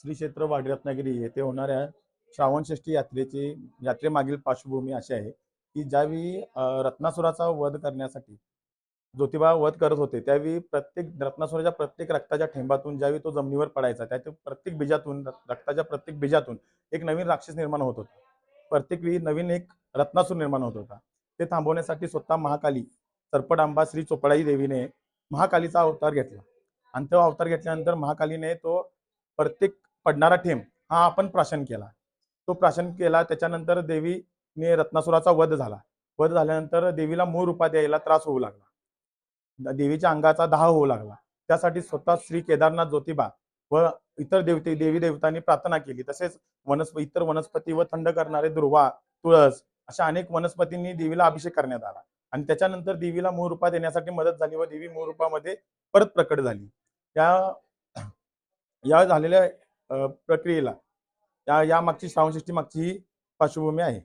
श्री क्षेत्र वाडी रत्नागिरी येथे होणाऱ्या श्रावणषष्ठी यात्रेमागील पार्श्वभूमी अशी आहे की ज्यावेळी रत्नासुराचा वध करण्यासाठी ज्योतिबा वध करत होते त्यावेळी प्रत्येक रत्नासुराच्या प्रत्येक रक्ताच्या थेंबातून ज्यावेळी तो जमिनीवर पडायचा त्याच्या प्रत्येक बीजातून रक्ताच्या प्रत्येक बीजातून एक नवीन राक्षस निर्माण होत होता. प्रत्येक वेळी नवीन एक रत्नासूर निर्माण होत होता. ते थांबवण्यासाठी स्वतः महाकाली सरपटांबा श्री चोपडाई देवीने महाकालीचा अवतार घेतला आणि तो अवतार घेतल्यानंतर महाकालीने तो प्रत्येक पडणारा थेंब हा आपण प्राशन केला. तो प्राशन केला त्याच्यानंतर देवीने रत्नासुराचा वध झाला. वध झाल्यानंतर देवीला मूळ रूपात यायला त्रास होऊ लागला. देवीच्या अंगाचा दाह होऊ लागला. त्यासाठी स्वतः श्री केदारनाथ ज्योतिबा व इतर देवी देवतांनी प्रार्थना केली. तसेच इतर वनस्पती व थंड करणारे दुर्वा, तुळस अशा अनेक वनस्पतींनी देवीला अभिषेक करण्यात आला आणि त्याच्यानंतर देवीला मूळ रूपात येण्यासाठी मदत झाली व देवी मूळ रूपामध्ये परत प्रकट झाली. या झालेल्या प्रक्रियेला या मागची श्रावणषष्ठी मागची ही पार्श्वभूमी आहे.